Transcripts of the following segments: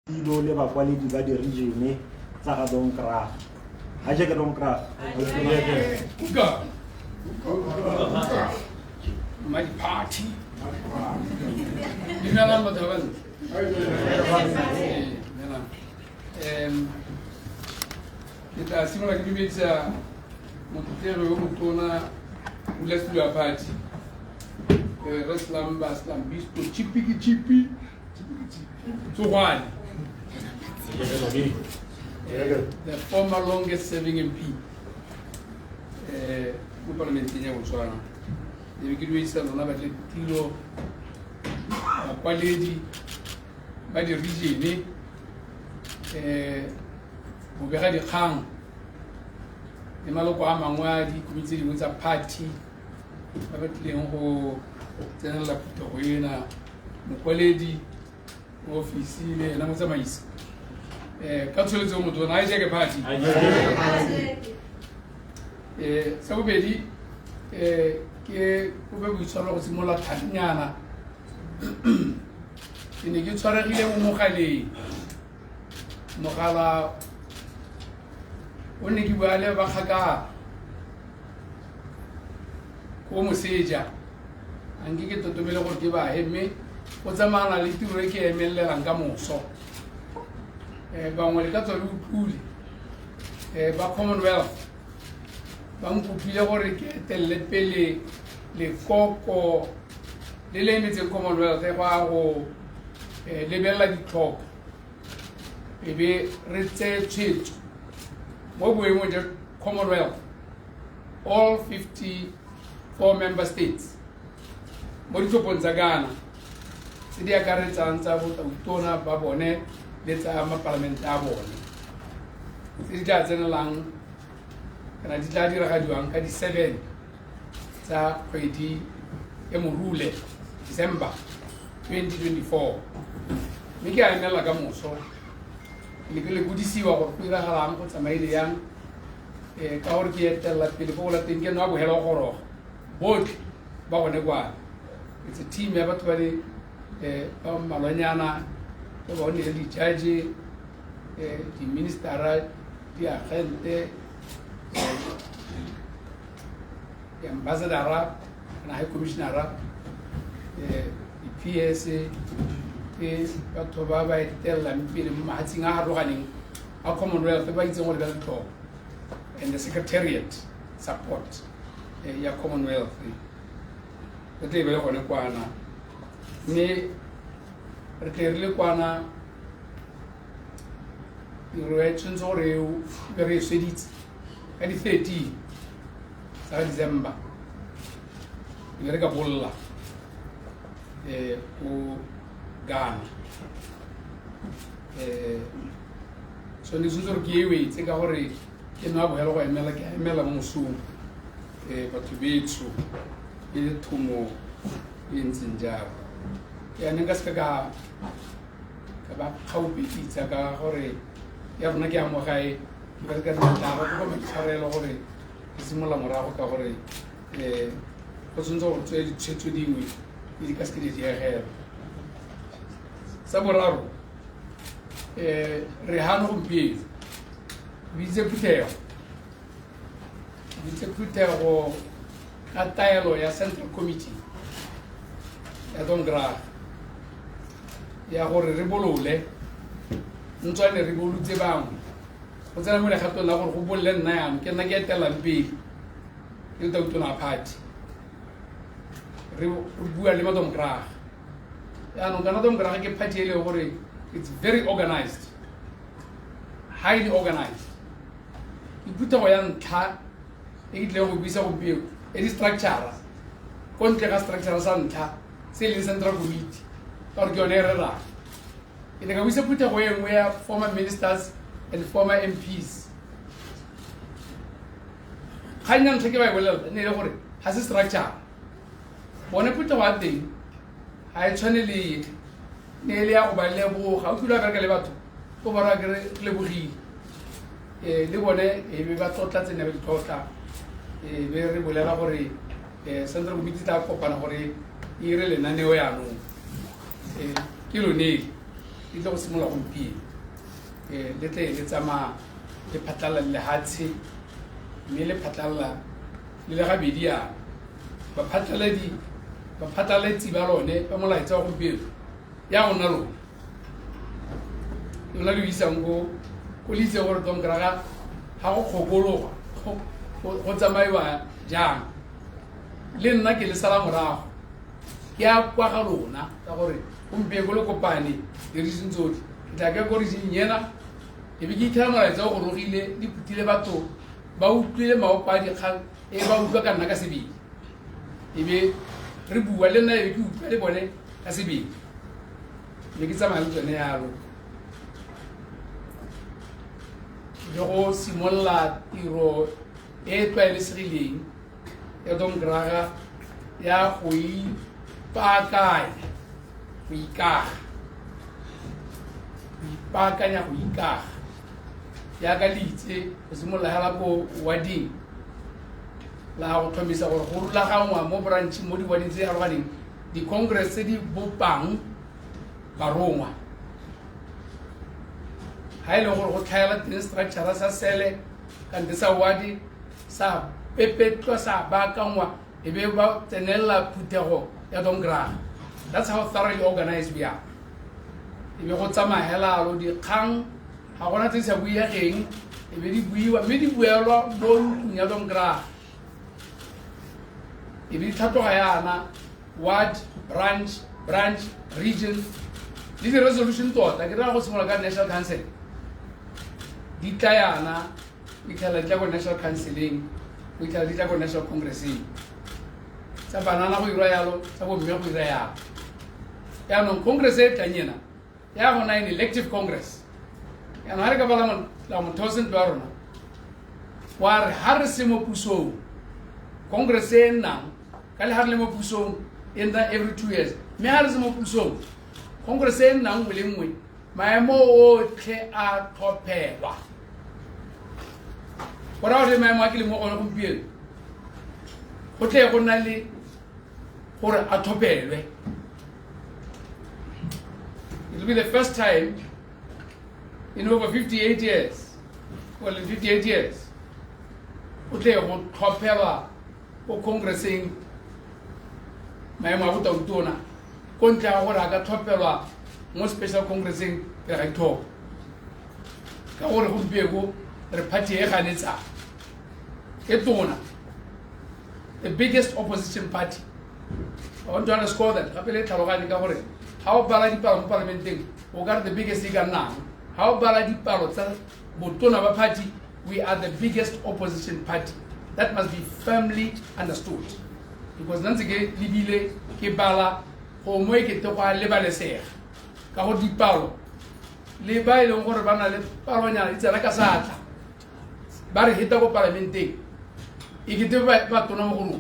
Ilo le bakwaledi ba di-regione tsa ga Donkra. Ha je ka Donkra. My party. Dimela mothaban. Kita simula kibitsa motero yo mutona uleslu party. Reslam baslam bisto chipi. So one. The former longest serving MP. Parliamentarian Botswana. The Wikileaks are not a kilo quality by the regime. We had a hang. The Maloko Amangwadi committee with a party. About Leon General Putoina, Mukwaledi, office, and Amazamais. Council Zomo to an Isaac party. Somebody, we saw Simola Tanyana in the Yutsara Mokali Mokala Uniki Bakaga Como Seja and get to Milo Giva Hemi, what's a man a little Reke and Miller and Gamo so. But when it got to Ruli, but Commonwealth. Donc, pour le pele, les coco, les limites de Commonwealth, les belles du top, et bien, research, what we want the Commonwealth, all 54 member states. Morito Ponzagana, Sidia Carreta and Savutona Babone, let's have a parliamentary. Sidia Zenalang. And I did Radio 7 sa kwedi emurule December 2024 miki a nela ka moso le ke le godisiwa go pira galang go tsamaile yang ka gore ke etela pele go la teng ke no bo helo goro bot ba gone kwa it's a team ya batho ba le ba malonyana ba bone le judge di minister di agente the ambassador and high commissioner, the PSA, Dr. Baba, tell them, Mahatinga running our Commonwealth, and the secretariat support your Commonwealth. The table on a Kwana. Me, Kwana, the reactions or very steady. At 30 December, you get a bolla to Ghana. So, this is a gateway, take a hurry, can have hello and Melamusu, but to be true, in Tumo, in Zinjar. Yanagaska, about how we eat a hurry, Yavnagamokai. Because I'm going to tell you, Simola Morava Kavare, persons of trade to deal with the cascade here. Saboraro Rehano P. Vice or a tile or a central committee. I don't grab Yahore Ribolole, not trying to revolve the bound. What's I'm going to have to love who will lend Nam? Can I get a big? You don't do not party. Madam Gra. Another Gra get party over it. It's very organized, highly organized. You put away on car, it will be so big. It is structure. Contract structure Santa, Sailing Central Committee, or Gionera. In a way, put away where former ministers and former MPs. Hainan take away well, has a structure. When I put a one thing, I channel nearly out by level, how could I get about over a leburi? The one a thought that never taught her a very well elaborate Central Committee for Panahori, Irel and Naneoyano. Kilo need di tlo go simola gompieno le tle le tsamaya le phatlalla le lehatshe mme le phatlalla le gabedi yana baphatlaletsi ba lone ba molaetsa wa gompieno ya gona lona le isang ko le itse gore domkraga ga go kgokologa go tsamaiwa jang le nna ke le sala morago ke a kwa ga lona ka gore gompieno le kopane di-region tsotlhe ke tla ke ko region ena e be ke ithela molaetsa o gorogile di phutile batho ba utlwile maopa a dikgang e ba utlwa ka nna ka sebedi e be re bua le nna e be ke utlwa le bone ka sebedi e be ke tsamaya le tsone yalo le go simolola tiro e tlwaelesegileng ya domkraga ya go ipaakanya go ikaga ya ka leitse go simolola hela ko wading la go tlhomisa gore go rulagangwa mo branch mo di-wading tse di arologaneng di-congress tse di bopang barongwa ha e le gore go tlhaela teng structure sa sele kante sa wadi sa pepetlwa sa baakangwa e be ba tsenelela phuthego ya domkraga. That's how thoroughly organized we are. E be go tsamaya hela alo dikgang ga gona tse sa buiageng e be di buiwa mme di buelwa mo ntlong ya domkraga e be di tlhatloga yana ward branch region le di-resolution tota ke rena go simolola ka national council di tla yana o itlhela di tla ko national councileng o itlhela di tla ko national congresseng sa banana go irwa yalo sa bomme go ira yalo yaanong congress e tlang ena ya gona in elective congress yaanong ga re ka bala mothosent wa rona wa re ha re se mo pusong congress e nnang ka le ha re le mo pusong e nna every 2 years mme ha re se mo pusong congress e nnang nngwe le nngwe maemo otlhe a tlhophelwa go raya gore maemo a ke le mo gone gompieno go tle go nna le gore a tlhophelwe. It will be the first time in over 58 years, well, in 58 years, go tle go tlhophelwa ko congresseng maemo a botautona ko ntle ga gore a ka tlhophelwa mo special congresseng pele ga dithopo ka gore gompieko re party e ganetsang e tona, the biggest opposition party. I want to underscore that. Gape le tlhaloganye ka gore ha o bala dipalo mo parlamenteng o ka re the biggest e ka nnang ha o bala dipalo tsa botona ba party, we are the biggest opposition party. That must be firmly understood, because nantse ke libile ke bala go mo e ke te go a lebalesega ka go dipalo le ba e leng gore ba na le palonyana e tsena ka satla ba re heta go parlamenteng e ke te ba tona mo go rona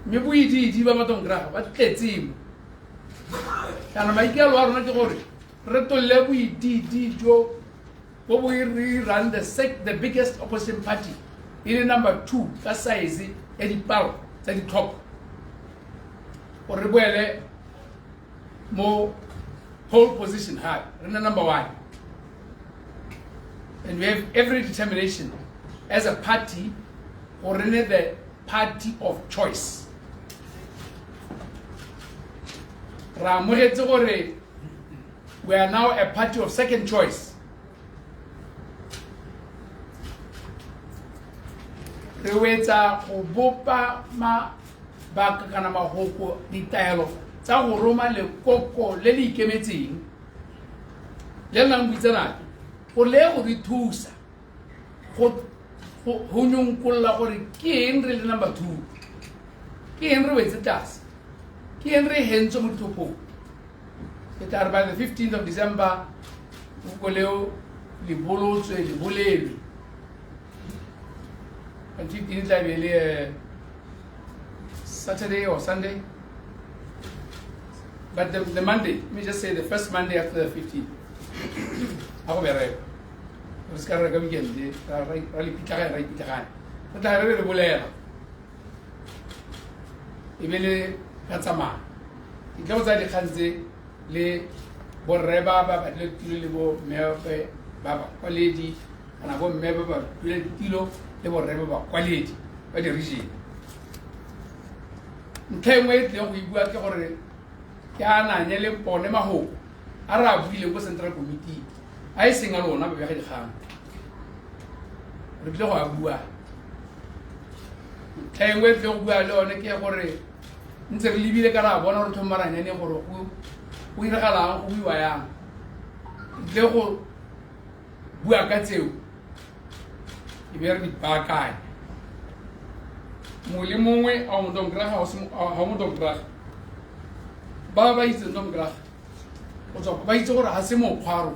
mme boididi ba madomkraga ba tletsemo kana maikelo a rona ke gore re tolle boididi jo bo bo run the biggest opposition party e le number 2 ka size ya dipalo tsa di-top gore re boele mo pole position high re na number 1, and we have every determination as a party or the party of choice. We are now a party of second choice. Re wetsa go bopa mabaka kana mahoko ditaelo tsa go roma lekoko le le ikemetseng le nang buitsana go le go di thusa go nyonkolla gore ke eng re le number 2, ke eng re wetse tlase, ke eng re hentso mo thopong. Ke tla re by the 15th of December go leo le bolotswe le bolelwe and 15th tla be le Saturday or Sunday, but the Monday, let me just say the first Monday after the 15th ako bere re ska re ka weekend ra le pitagana re tla re bolela e be le ka tsamaya ke tla go tsa dikgantse le borre ba batle tilo le bo mepe ba ba kwaledi kana bo mepe ba batle tilo le borre ba kwaledi ba di region ntlengwe tle go ibua ke gore ke ananye le pone maho ara buile go central committee a e senga lona ba ga dikgang re tle go a bua ntlengwe tle go bua le one ke gore ntse re libile kana bona re thomaranya ne gore o iragalang o iwa yang tle go bua ka tseo e be re di bakanya mole mongwe a mo dongra ha mo dongra ba itse dongra o tswa ba itse gore ha se mo kgwaro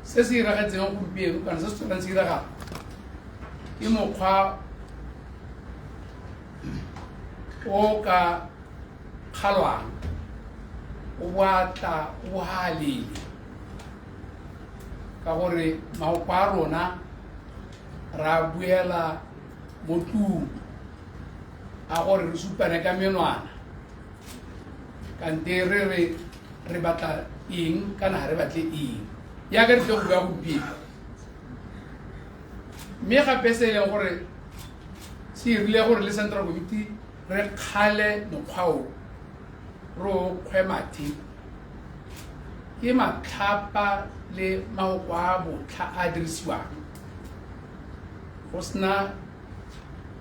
se se iragatseng go mpieno kana se se tswang se iraga ke mokgwa o ka khalwang o batla o halile ka gore maokwa a rona ra buela mo tlung a gore re supane ka menwana kante re batla eng kana re batle eng ya ka re tle go bua gompieno mme gape se e leng gore se irile gore le central committee re kgale mokgwao re o kgwemathe ke matlhapa le maoko a botlha a dirisiwang go sena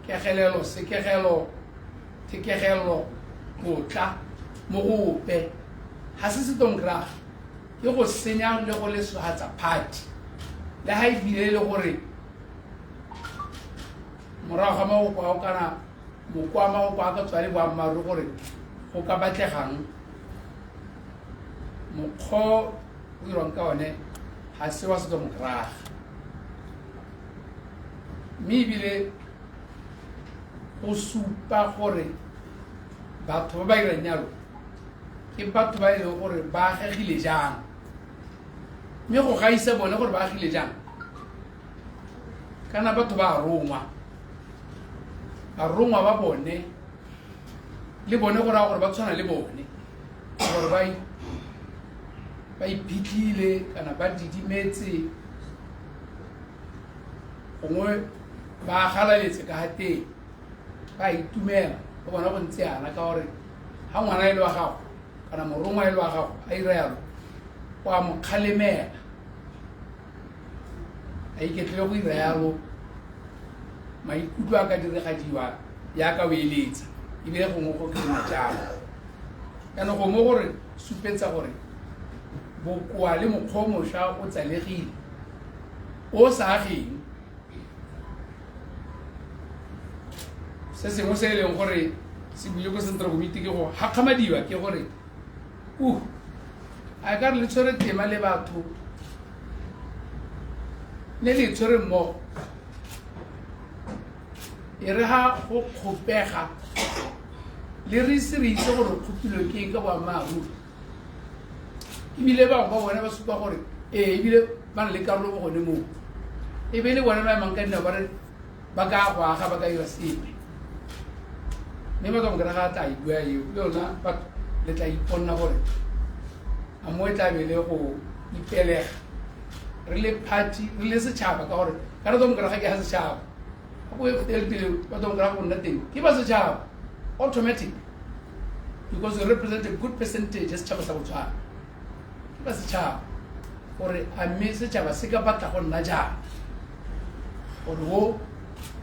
kegelelo sekegelo thekegelo botla mo go ope ga se setonkraga ke go senya le go leswagatsa party le ga e bile le gore morago ga maoko ao kana moko a maoko a ka tswa le boammaaruri gore go ka batlegang mokgwa o dirwang ka one ga se wa setonkraga mme ebile go supa gore batho ba ba irang jalo ke batho ba e leng gore ba agegile jang mme go gaisa bone gore ba agile jang kana batho ba rongwa ba bone le bone gore a gore ba tshwana le bone gore ba iphitlhile kana ba didimetse gongwe ba galaletse ka ga teng ba itumela ba bona go ntse yana ka gore ga ngwana e le wa gago kana morongwa e le wa gago a ira yalo o a mo kgalemela a iketlile go ira yalo maikutlo a ka diregadiwa yaka o eletsa ebile gongwe go kena jalo kana go mo gore supetsa gore bokoa le mokgwa o mošwa o tsalegile o sa ageng se sengwe se e leng gore se buile ko central committee ke go gakgamadiwa ke gore a ka re le tshwere tema le batho ne le tshwere mmogo e re ga go kgopega le re ise re itse gore kgopilwe ke eng ka boammaaruri ebile bangwe ba bone ba supa gore ebile ba na le karolo mo gone moo e be le bone ba emang ka dinao ba re ba ka go aga ba ka ira sepe mme ba tswang kry-ga tla ibua eo le yona batho le tla iponna gore a mo e tlabele go ipelega re le party re le setšhaba ka gore ka re tswang kry-ga ke ga setšhaba ga bo etelpele ba tswang kry-ga go nna teng ke ba setšhaba automatic because you represent a good percentage ya setšhaba sa botswana ke ba setšhaba gore a mme setšhaba se ka batla go nna jang gore wo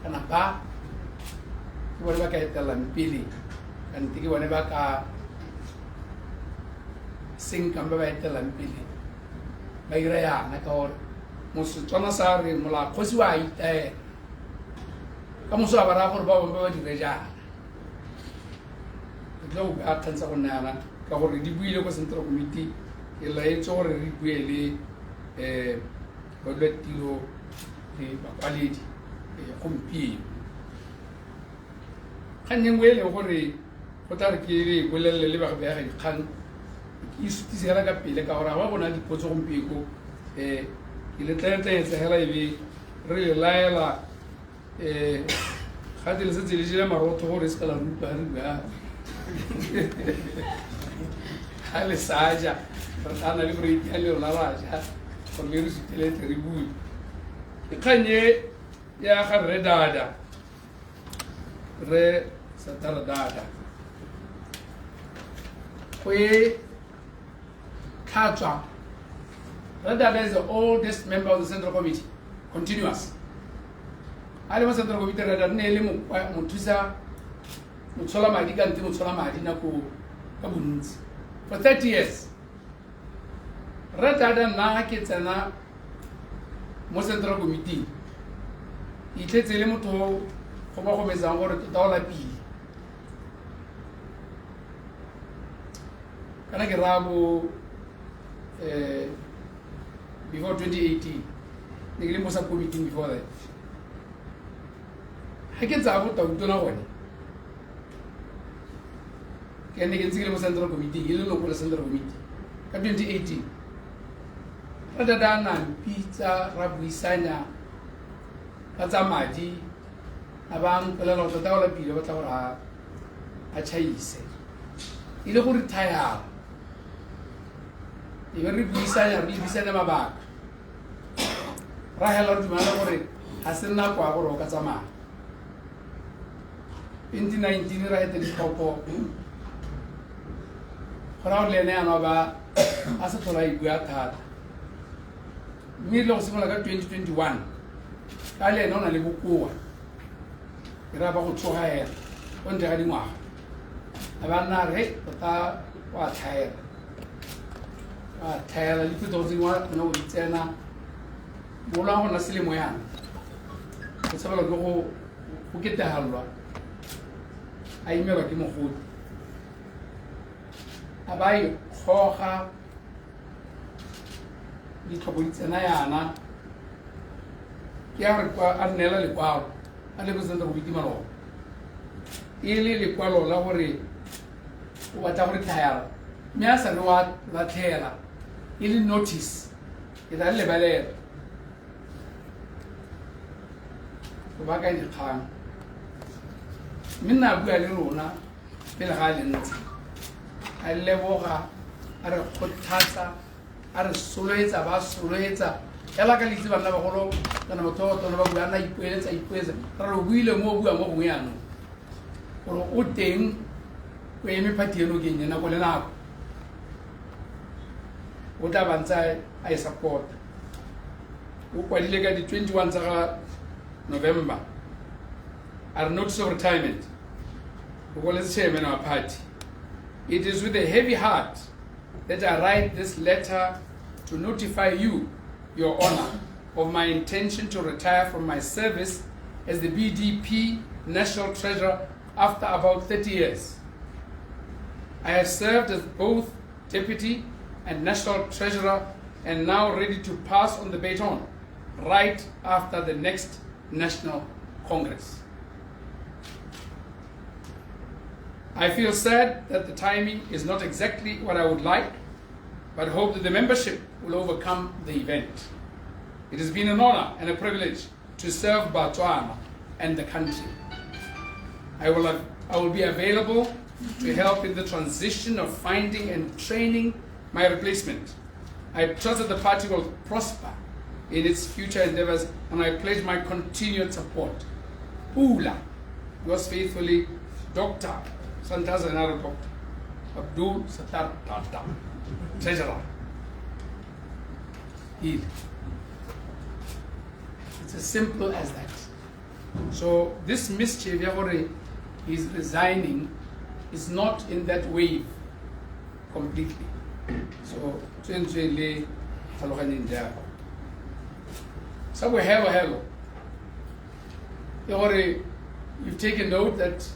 kana ba ke bone ba ka etelang pele kante ke bone ba ka senkang ba ba etelang pele ba ira yana ka gore mosetswana sa re mola kgosi wa itaela ka moso a ba raya gore ba bone ba ba dire jana ke tla go a kgantsa go nna yana ka gore di buile ko central committee ke laetse gore re bue le balwetiro le bakwaledi gompieno kgang engwe e leng gore go tla re ke re bolelele le bagabega dikgang ke isutise hela ka pele ka gore ga ba bona dipotso gompieko ke letlaetletse hela ebe re le laela gate le setse le jele marotho gore e se ka la rupa ga le saja ana le break ya le rona raja gore le re sutele terrible e khanye ya ga re dada re satara dada we Kacha. Dada is the oldest member of the Central Committee, continuous. I was Central Committee Rada Nele Mutusa Mutsola Madiga and Timotsola Madina Kabuns for 30 years. Rada Nakitana Most Central Committee. He takes a limit to Homomezan or $1 P. Can I get Rabu before 2018? The was a committee before that. I can say about the one. Can I get the Central Committee? You don't know the Central Committee. 2018. Rather than pizza, Rabu Sana, Azamadi, Abang, Pelano, the dollar P. Whatever a Chinese. You don't retire. Even bisa nama bag. Rahel or Jumana or Hasana Quabo Kasama. 2019 right at the Coco. Around Lenanova, Asatola Guata. Middle of similar 2021. I non a libuku. Graba Chohair, on the Hadima. Havana rate, but what higher. Tell a little bit of no, it's a Bola on a silly moyan. It's all go who get the halva. I never give a food. I buy Hoha, little bit and Ayana. Yarra Arnella Liquao, and it was under Witimaro. Ili Liqualo, Lowry, whatever tire. Miasa Roat Latera. Il notice it a level. Baga in the time. Minna Gualuna, Bilhalin. I levoha, at a potasa, at a suleta, basuleta, Elacalitiva Navaholo, Namato, Navagana, Equator, Equator, Rawilla Mobu and Moguiano. Or Uting, Quemi Patino Guinea, Napolina. Whatever I support. When you get the 21 November, our notice of retirement, let's say in our party. It is with a heavy heart that I write this letter to notify you, Your Honor, of my intention to retire from my service as the BDP National Treasurer after about 30 years. I have served as both Deputy and National Treasurer and now ready to pass on the baton right after the next National Congress. I feel sad that the timing is not exactly what I would like, but hope that the membership will overcome the event. It has been an honor and a privilege to serve Botswana and the country. I will be available to help in the transition of finding and training my replacement. I trust that the party will prosper in its future endeavors, and I pledge my continued support. Pula, yours faithfully, Dr. Santazanaro Dr. Abdul Sattar Tata, Treasurer. It's as simple as that. So this mischief Yahore is resigning is not in that wave completely. So, so we have a hello. You've taken note that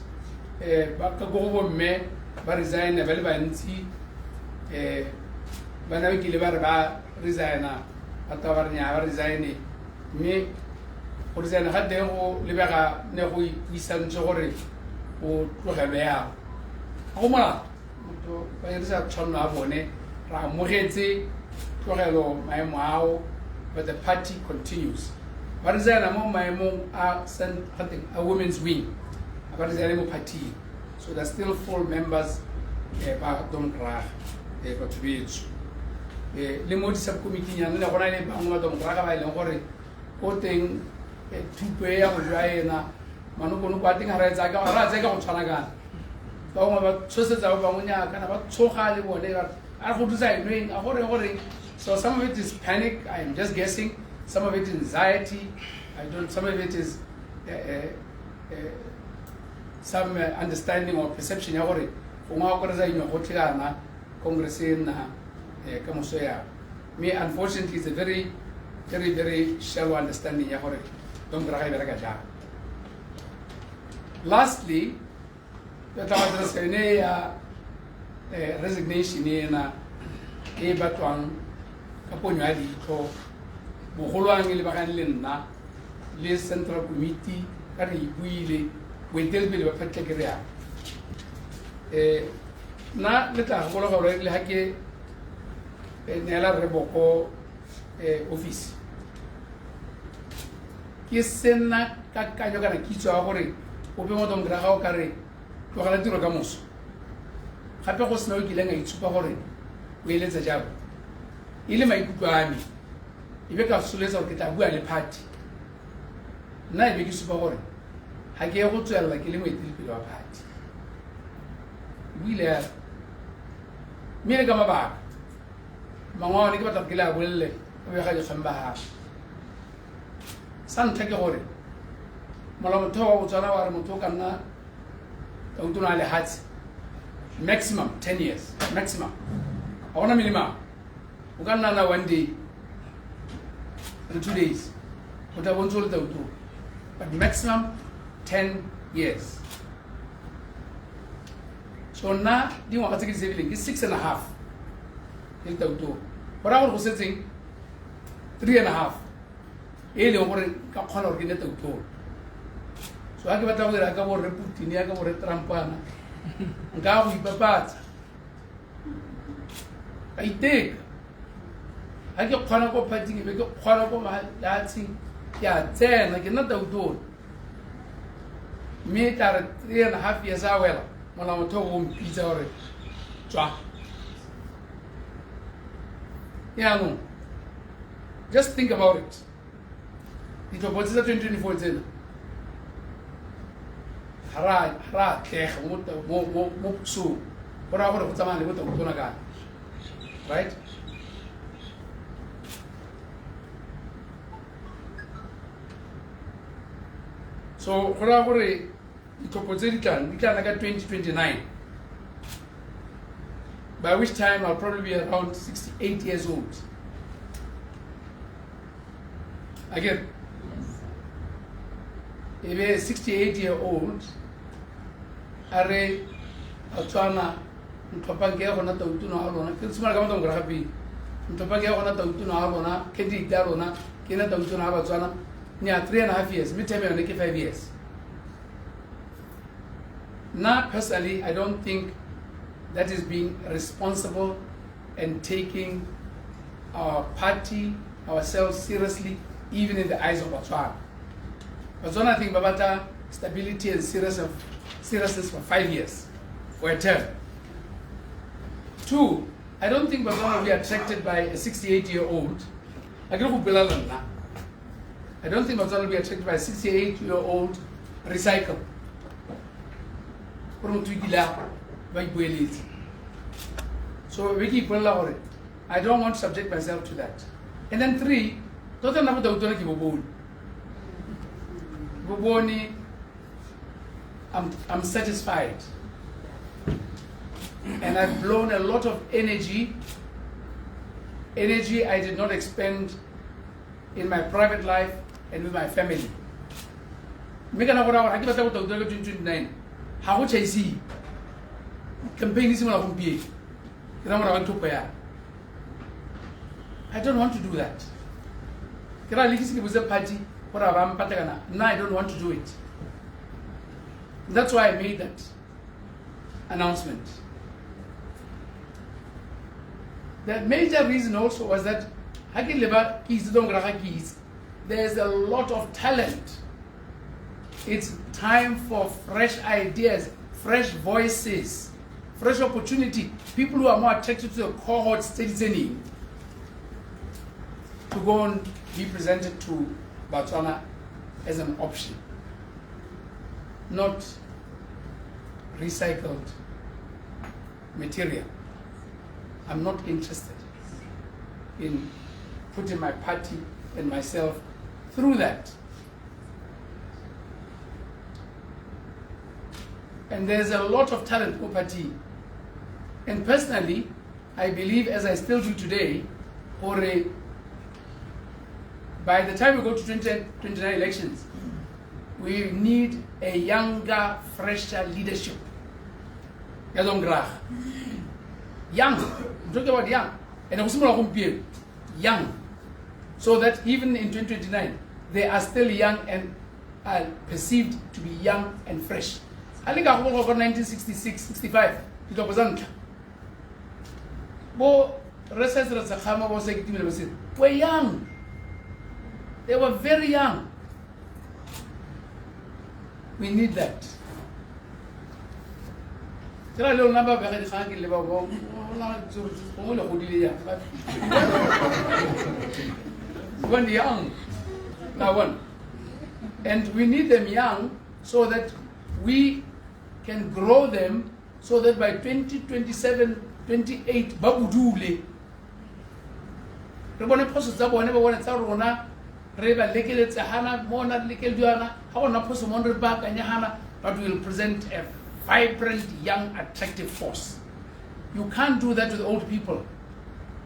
Bakago me resign available and see Banaki Libarba resigna at Tavarnia resign me or resign had the whole Libera Nehui Isan Jore or Rohavea. Oma, by the Chona Bone, Ramohete, Torello, my Mao, but the party continues. But is there among my mom are sent a women's wing, but is there party? So there's still 4 members don't cry, but to be le mo di-subcommittee nyane le gona le bangwe ba demokraka ba e leng gore o teng thupe ya go jwa ena manokonoko a teng ga re tsaka go tshwana kana ba bangwe ba tshosetsa ba bangwe nyakana ba tshoga le bone a go dusa enweng a gore so some of it is panic. I'm just guessing. Some of it is anxiety. Some of it is some understanding or perception. Me, unfortunately, it's a very, very, very shallow understanding. Lastly, the resignation in kaponyo ya ditho bogolwang le bagane le nna le central committee ka re ipuile boeteledipele ba phatle ke re yang nna le tla gola gore le ha ke neela re boko office ke sena kakanyo kana kitso ya gore o be mo dongera ga o ka re tlogela tiro ka moso gape go sena o kileng a itshupa gore o eletsa jalo ile maikutlo a me e be ka soletsa gore ke tla bua le party nna e be ke supa gore ga ke ye go tswelela ke le moeteledipele wa party buile ya mme le ka mabaka mangwe a one ke batla ke le a bolelele o be ga dikgang ba gago sa ntlha ke gore molaotheo wa botswana wa re motho o ka nna tautona a lehatshe maximum 10 years maximum a gona minimum o ka nna 1 day and 2 days o tla bontse o le tauto but maximum 10 years so nna dingwaga tse ke di sebileng ke 6.5 ke le tauto go raya gore go setseng 3.5 e leng gore ka kgona gore ke nne tauto so ga ke batla go dira ka borre Putin ya ka borre Trumpana nka go ipapatsa ka iteka ga ke kgona ko parting e be ke kgona ko malatsheng ke a tsena ke nna tautone mme tla re 3.5 years a wela molaotheo o mpitsa gore tswa yaanong just think about it ditlhopotse tsa 2024 tsena ga ra atlega mo pusong go raya gore go tsamaya le botautona kana right so go raya gore ditlhopho tse di tlang ka 2029 by which time I'll probably be around 68 years old again if a 68-year-old are Botswana nthopa ke go na tautuna a lona ke tsmara ka motho ga gape nthopa ke go na tautuna a lona ke di ta lona ke na tautuna a Botswana nya 3.5 years me time yone ke 5 years now personally I don't think that is being responsible and taking our party ourselves seriously even in the eyes of Botswana. Botswana I think babata stability and seriousness for 5 years for a term. 2, I don't think Botswana will be attracted by a 68-year-old. I don't think Botswana will be attracted by a 68-year-old recycle. So I don't want to subject myself to that. And then 3, I'm satisfied. And I've blown a lot of energy I did not expend in my private life and with my family. I don't want to do that. No, I don't want to do it. That's why I made that announcement. The major reason also was that there's a lot of talent. It's time for fresh ideas, fresh voices, fresh opportunity. People who are more attracted to the cohort studies to go and be presented to Botswana as an option, not recycled material. I'm not interested in putting my party and myself through that. And there's a lot of talent for party. And personally, I believe, as I still do today, by the time we go to 2029 elections, we need a younger, fresher leadership. Young, I'm talking about young, and also young, so that even in 2029, they are still young and are perceived to be young and fresh. I think I over 1966, 65, it was were young. They were very young. We need that. When young, now one, and we need them young so that we can grow them so that by 2027, 28, babudule. But we will present a vibrant, young, attractive force. You can't do that with old people.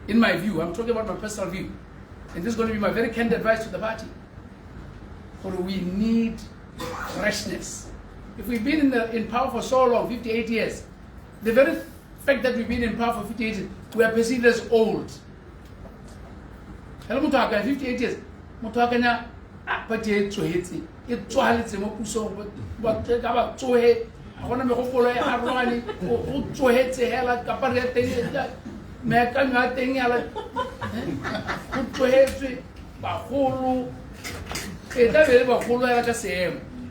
In my view, I'm talking about my personal view. And this is going to be my very candid advice to the party. For we need freshness. If we've been in power for so long, 58 years, the very fact that we've been in power for 58 years, we are perceived as old. 58 years.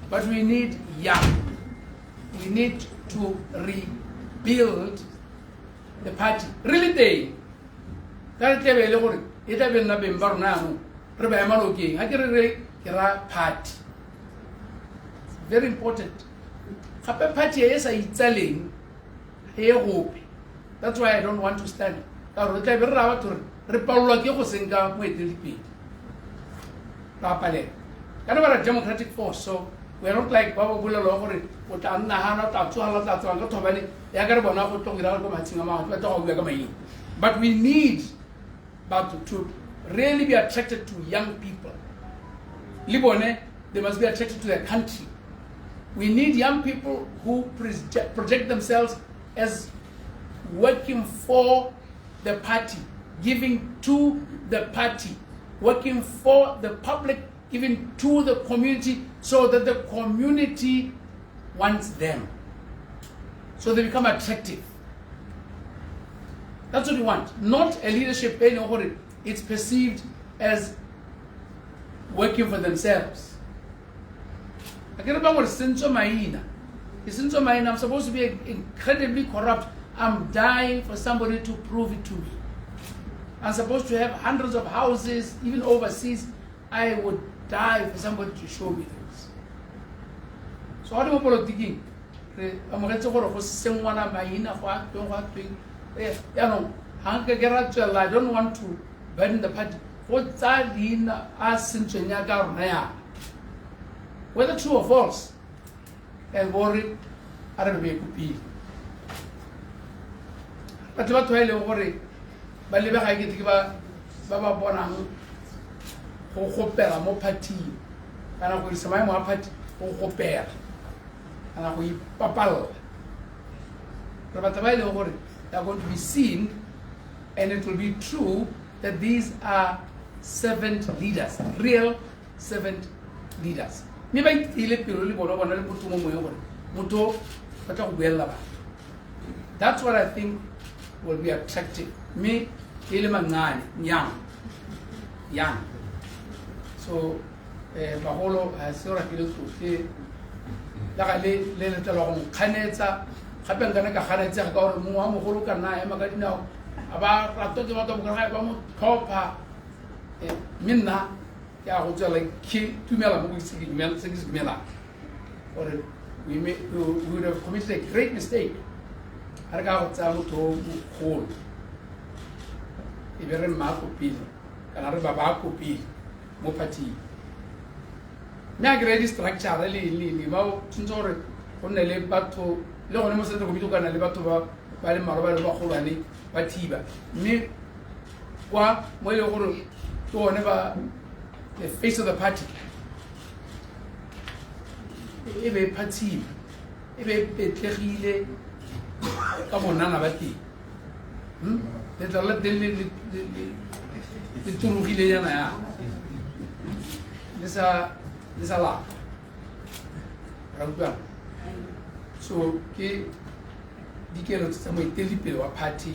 But we need young. We need to rebuild the party. Really, they. Party. Very important. That's why I don't want to stand. Kind of a democratic force, so we are not like Baba Bula Logori, but but we need to really be attracted to young people. Libone, they must be attracted to their country. We need young people who project themselves as working for the party, giving to the party, working for the public, giving to the community, so that the community wants them. So they become attractive. That's what we want. Not a leadership, it's perceived as working for themselves. I'm supposed to be incredibly corrupt. I'm dying for somebody to prove it to me. I'm supposed to have hundreds of houses, even overseas. I would die for somebody to show me those. So how do you thinking? I don't want to burn the party. Whether true or false, and worry, I don't know, could be. But what do I worry? But live I get to give a Baba Bonam, or Hopper, more party, and I will survive more party, or Hopper, and I will papal. But the way they are going to be seen, and it will be true that these are servant leaders, real servant leaders. That's what I think will be attractive. Me, young. So, Baholo has sort of to about minna ya go tsela ke tumela mo se ke dumela or we would have committed a great mistake ha re ka go tsa motho go e be re mma go pele kana re ba go pele mo party nya grade structure le ba tshwantsho re go nne le batho le gone mo se re go bitso kana le batho ba le maro ba le ba golwane ba thiba mme kwa mo ile gore ke one ba the face of the party e be party e be petlegile ka monana ba teng le tla le turugile yana ya lesa la ra so ke dikelo tsa moeteledipele wa party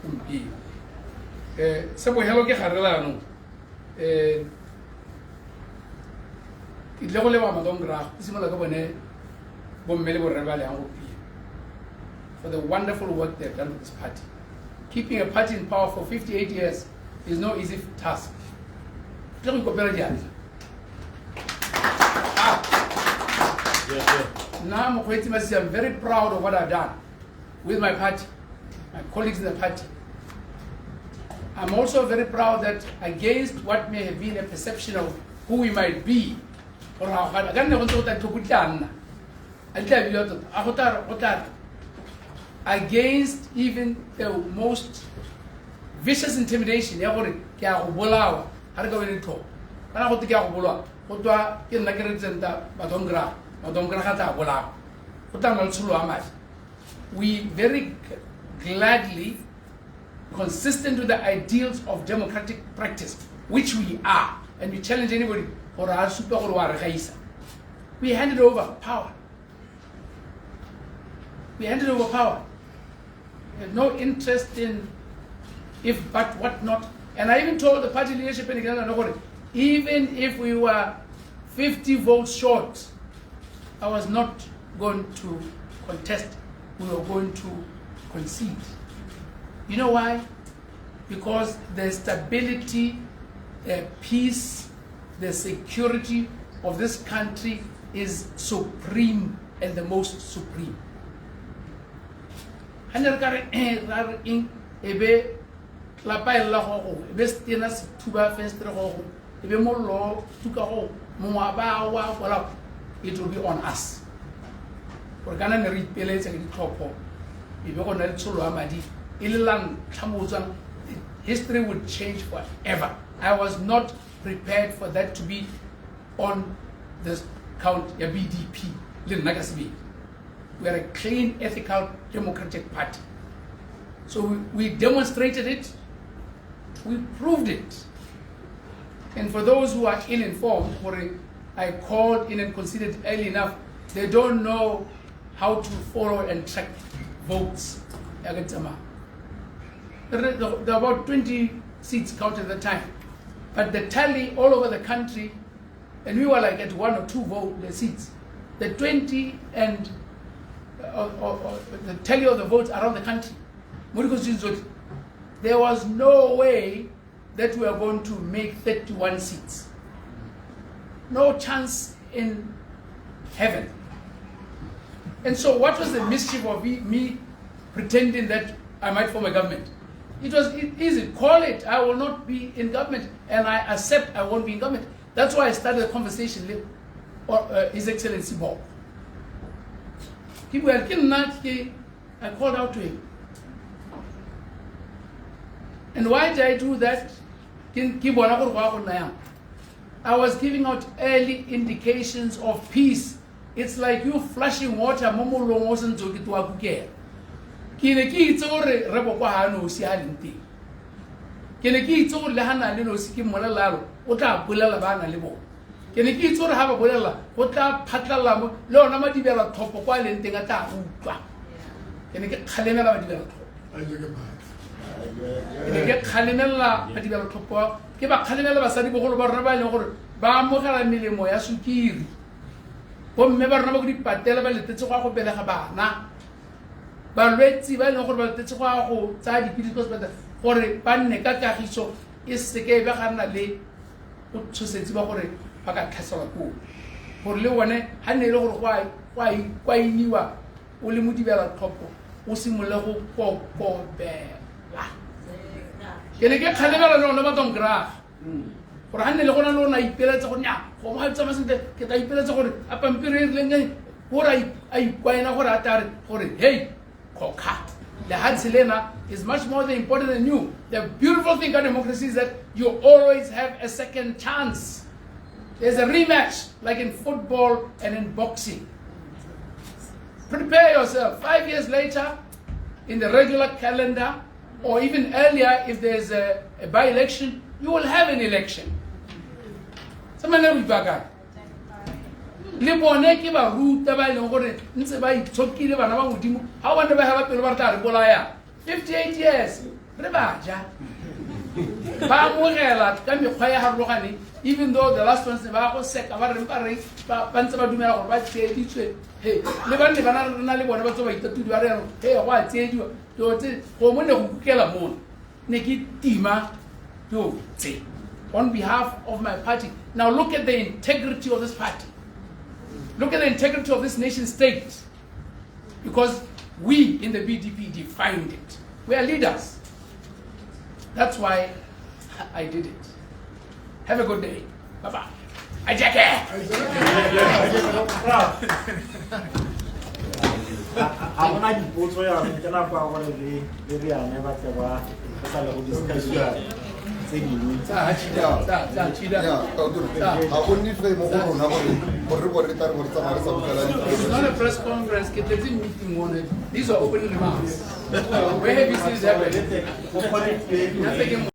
gompieno se bohelo ke garelano ke tle go leba madongra ke simola ka bone bomme le borre ba le yang gompieno for the wonderful work they've done with this party. Keeping a party in power for 58 years is no easy task. Now, Mokgweetsi, I'm very proud of what I've done with my party, my colleagues in the party. I'm also very proud that against what may have been a perception of who we might be, or against even the most vicious intimidation, we very gladly, consistent with the ideals of democratic practice, which we are, and we challenge anybody, we handed over power. We handed over power. We had no interest in if, but, what not. And I even told the party leadership, even if we were 50 votes short, I was not going to contest. We were going to concede. You know why? Because the stability, the peace, the security of this country is supreme and the most supreme. Ebe la paella go ebe stena se thuba festre go ebe mollo tuka go mo ba wa gola, it will be on us. Or kana ne re ipeletse ke ditlhopho ebe go na le tsholo ya madi ile lang tlhamotsang, history would change forever. I was not prepared for that to be on the count ya BDP le nna ka sebe. We are a clean, ethical, democratic party. So we demonstrated it, we proved it. And for those who are ill-informed, I called in and considered early enough, they don't know how to follow and track votes. There are about 20 seats counted at the time. But the tally all over the country, and we were like at 1 or 2 seats. The 20 and the tally of the votes around the country, there was no way that we are going to make 31 seats. No chance in heaven. And so what was the mischief of me pretending that I might form a government? It was easy. Call it. I will not be in government, and I accept I won't be in government. That's why I started the conversation with His Excellency Bob. I called out to him. And why did I do that? I was giving out early indications of peace. It's like you flushing water. Ke ne ke itse ha ba bolela go tla phatlalla mo le ona madibela thopo kwa le nteng a tla utlwa. Ke ne ke khalemela madibela thopo. Ke ne ke khalemela madibela thopo ke ba khalemela basadi bogolo ba rona ba ile gore ba amogela melemo ya sukiri. Bomme ba rona ba go dipatela ba letetse go belega bana. Balwetsi ba ile gore ba letetse go tsa dipilisi go gore ba nne ka kagiso e se ke be ga nna le o tshosetsi ba gore ba ka tlhaselwa koo gore le one ha ne le gore kwa iniwa o le modibela tlhopho o simolola go kokobela ke ne ke kgalebela le one ba tong graph gore ha ne le gona le ona ipeletsa gore nya go mo tsamaya sentle ke ta ipeletsa gore a pampiri e rileng gore a ikwaena gore a tare gore hey koka the Hadsilena is much more important than you. The beautiful thing about democracy is that you always have a second chance. There's a rematch, like in football and in boxing. Prepare yourself. 5 years later, in the regular calendar, or even earlier, if there's a by-election, you will have an election. Le bone ke ba ruta ba ile gore ntse ba itshokile bana ba modimo ha ba ne ba ha ba pelo ba tla re bolaya 58 years re ba ja ba mogela ka mekgwa ya harologane even though the last ones ba go seka ba re ba ntse ba dumela gore ba tseditswe he le bana ba na le bona ba tso ba itatudu ba re he go a tsediwa yo tse go mo ne go kukela mo ne ke tima yo tse on behalf of my party. Now look at the integrity of this party. Look at the integrity of this nation state. Because we in the BDP defined it. We are leaders. That's why I did it. Have a good day. Bye-bye. Ajake! Hakuna dipotso ya ke na kwa gore le re ane ba tla ba sa le go discuss ya tse dingwe tsa chida a go nne fe mo go rona gore gore tla re tsa mara sa bukala. It's not a press conference. Get the meeting on it. These are open remarks. Where have you seen this happen? Nothing.